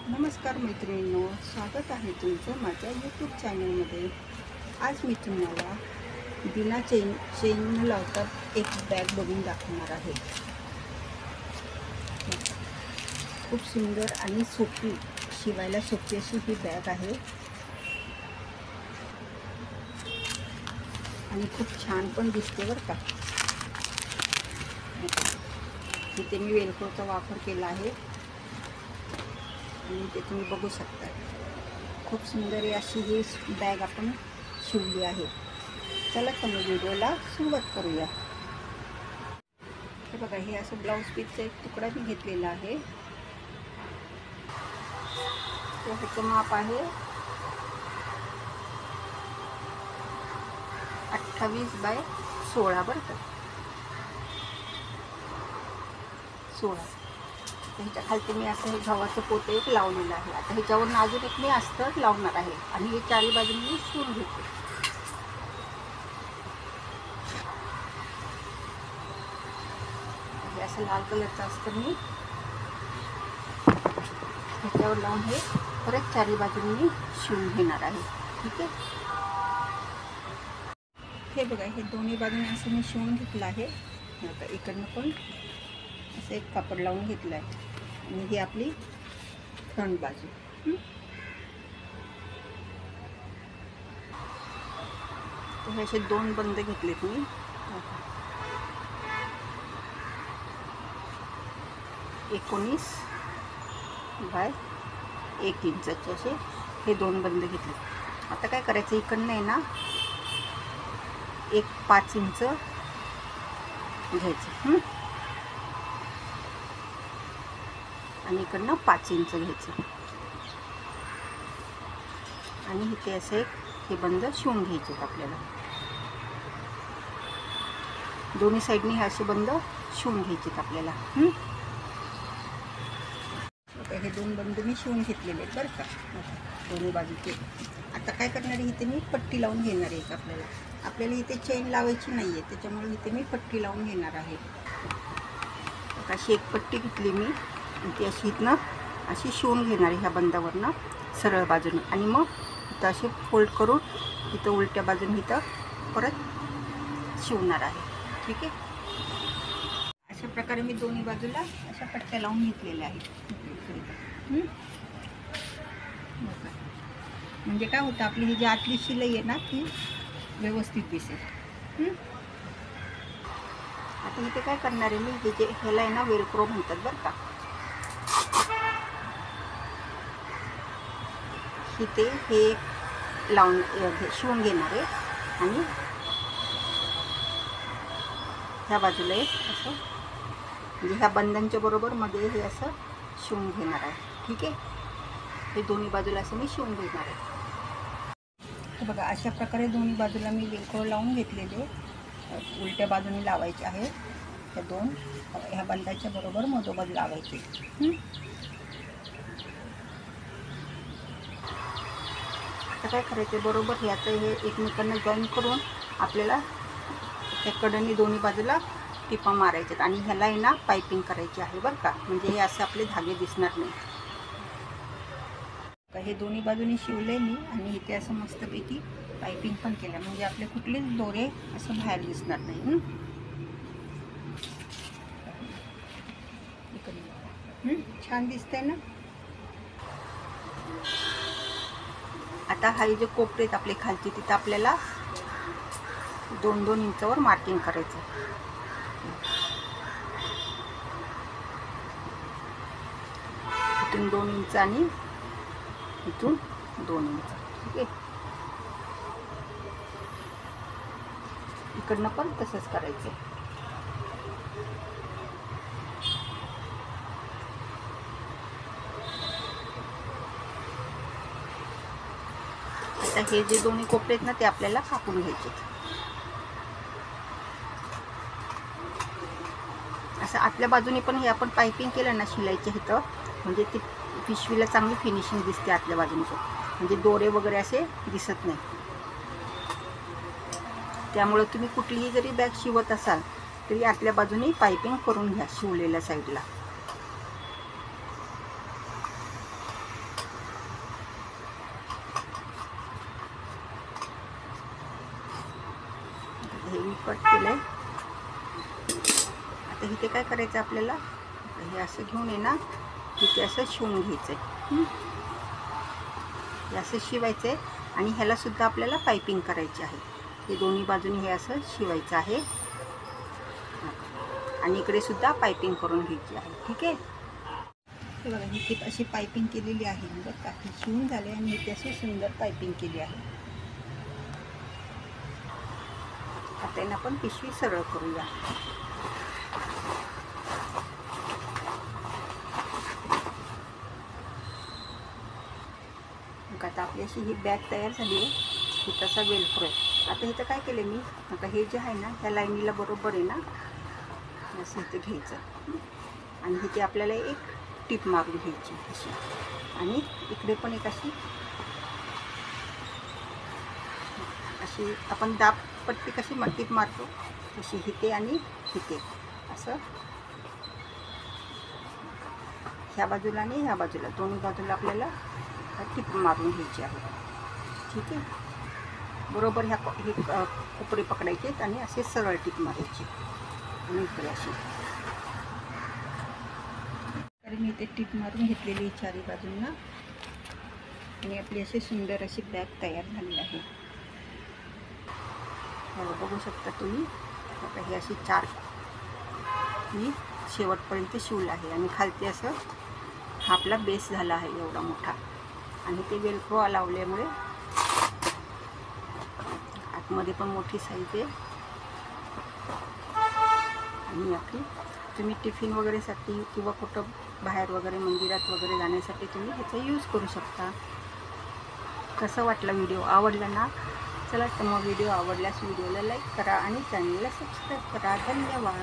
नमस्कार मैत्रिणींनो, स्वागत आहे तुमचं माझ्या यूट्यूब चॅनलमध्ये। आज मी तुम्हाला बिना चेन न लावता एक बॅग बघून दाखवणार आहे। खूप सुंदर आणि सोपी, शिवायला सोपी अशी ही बॅग आहे आणि खूप छान पण दिसते बरं का। इथे मी वेलक्रोचा वापर केला आहे आणि ते तुम्ही बघू शकता। खूप सुंदर अशी ही बॅग आपण शिवली आहे। चला तर मग व्हिडिओला सुरुवात करूया। हे बघा, हे असं ब्लाउज पीसचा एक तुकडा मी घेतलेला आहे। ह्याचं माप आहे 28 बाय 16 बरं का, 16। ह्याच्या खालती मी असं हे गव्हाचं पोतं एक लावलेलं आहे। आता ह्याच्यावरून अजून एक मी अस्तर लावणार आहे आणि हे चारी बाजूने मी शिवून घेते। हे असं लाल कलरचं अस्तर मी ह्याच्यावर लावून हे परत चारी बाजूने मी शिवून घेणार आहे। ठीक आहे, हे बघा, हे दोन्ही बाजूने असं मी शिवून घेतलं आहे। आता इकडनं पण असं एक कापड लावून घेतलं आहे आणि ही आपली फ्रंट बाजू। तर हे असे दोन बंद घेतलेत मी। 19 बाय 1 इंचाचे असे हे दोन बंद घेतले। आता काय करायचं, इकडनं आहे ना एक 5 इंच घ्यायचं आणि इकडनं 5 इंच घ्यायचं आणि इथे असे एक हे बंद शिवून घ्यायचे आपल्याला। दोन्ही साईडनी हे असे बंद शिवून घ्यायचे आपल्याला। आता हे दोन बंद मी शिवून घेतलेले आहेत बरं का, दोन्ही बाजूचे। आता काय करणार आहे, इथे मी पट्टी लावून घेणार आहे। आपल्याला इथे चेन लावायची नाही आहे, त्याच्यामुळे इथे मी पट्टी लावून घेणार आहे। आता अशी एक पट्टी घेतली मी आणि ती अशी इथनं अशी शिवून घेणार आहे ह्या बंदावरनं सरळ बाजूने आणि मग इथं असे फोल्ड करून इथं उलट्या बाजूने इथं परत शिवणार आहे। ठीक आहे, अशा प्रकारे मी दोन्ही बाजूला अशा पट्ट्या लावून घेतलेल्या आहेत। म्हणजे काय होतं, आपली ही जी आतली शिलाई आहे ना ती व्यवस्थित दिसेल। आता इथे काय करणार आहे मी, हे जे ह्याला आहे ना वेलक्रो म्हणतात बरं का। इथे हे लावून शिवून घेणार आहे आणि ह्या बाजूला एक असं म्हणजे ह्या बंधांच्या बरोबर मध्ये हे असं शिवून घेणार आहे। ठीक आहे, हे दोन्ही बाजूला असं मी शिवून घेणार आहे। हे बघा, अशा प्रकारे दोन्ही बाजूला मी वेलक्रो लावून घेतलेले, उलट्या बाजूने लावायचे आहे। ह्या बंधाच्या बरोबर मधोमध लावायचे। आता काय करायचं, बरोबर हे आता हे एकमेकांना जॉईन करून आपल्याला त्या कडेने दोन्ही बाजूला टिपा मारायच्यात आणि ह्याला आहे ना पायपिंग करायची आहे बरं का, म्हणजे हे असे आपले धागे दिसणार नाही। हे दोन्ही बाजूने शिवले मी आणि इथे असं मस्तपैकी पायपिंग पण केलं, म्हणजे आपले कुठलेच दोरे असं बाहेर दिसणार नाही। छान दिसतंय ना। आता हा जे कोपरे आहेत आपले खालची, तिथं आपल्याला 2-2 इंचावर मार्किंग करायचं। इथून 2 इंच आणि इथून 2 इंच। ठीक आहे, इकडनं पण तसंच करायचं। आता हे जे दोन्ही कोपरे आहेत ना ते आपल्याला कापून घ्यायचे। असं आतल्या बाजूने पण हे आपण पायपिंग केलं ना शिलाईच्या इथं, म्हणजे ती पिशवीला चांगली फिनिशिंग दिसते आतल्या बाजूने, म्हणजे दोरे वगैरे असे दिसत नाही। त्यामुळे तुम्ही कुठलीही जरी बॅग शिवत असाल तरी आतल्या बाजूने पायपिंग करून घ्या शिवलेल्या साईडला। कट केलं आहे. आता इथे काय करायचं आपल्याला, हे असं घेऊन आहे ना, इथे असं शिवून घ्यायचं आहे. हे असं शिवायचं आहे आणि ह्याला सुद्धा आपल्याला पायपिंग करायची आहे. हे दोन्ही बाजूनी हे असं शिवायचं आहे आणि इकडे सुद्धा पायपिंग करून घ्यायची आहे. ठीक आहे. हे बघा, ही टीप अशी पायपिंग केलेली आहे बरं का. हे शिवून झाले आणि इथे अशी सुंदर पायपिंग केली आहे. आता यांना आपण पिशवी सरळ करूया. मग आता आपली अशी ही बॅग तयार झाली आहे. ही तसा वेलक्रो आहे. आता इथं काय केलं मी, आता हे जे आहे ना, ह्या लाईनीला बरोबर आहे ना, असं इथे घ्यायचं आणि इथे आपल्याला एक टीप मारून घ्यायची अशी, आणि इकडे पण एक अशी अशी आपण दाब पट्टी कशी टीप मारतो तशी इथे आणि इथे असं, ह्या बाजूला आणि ह्या बाजूला दोन्ही बाजूला आपल्याला टीप मारून घ्यायची आहे. ठीक आहे. बरोबर ह्या हे कोपरे पकडायचे आणि असे सरळ टीप मारायची आणि इकडे अशी. तर मी इथे टीप मारून घेतलेली चारी बाजूंना आणि आपली अशी सुंदर अशी बॅग तयार झाली आहे. बघू शकता तुम्ही. आता ही अशी 4 मी शेवटपर्यंत शिवलं आहे आणि खालती असं हा आपला बेस झाला आहे एवढा मोठा, आणि ते वेलक्रो लावल्यामुळे आतमध्ये पण मोठी साईज आहे. आणि आपली तुम्ही टिफिन वगैरेसाठी किंवा कुठं बाहेर वगैरे मंदिरात वगैरे जाण्यासाठी तुम्ही ह्याचा यूज करू शकता. कसं वाटलं व्हिडिओ, आवडला ना? चला तर मग व्हिडिओ आवडल्यास व्हिडिओला लाईक करा आणि चॅनलला सबस्क्राईब करा. धन्यवाद.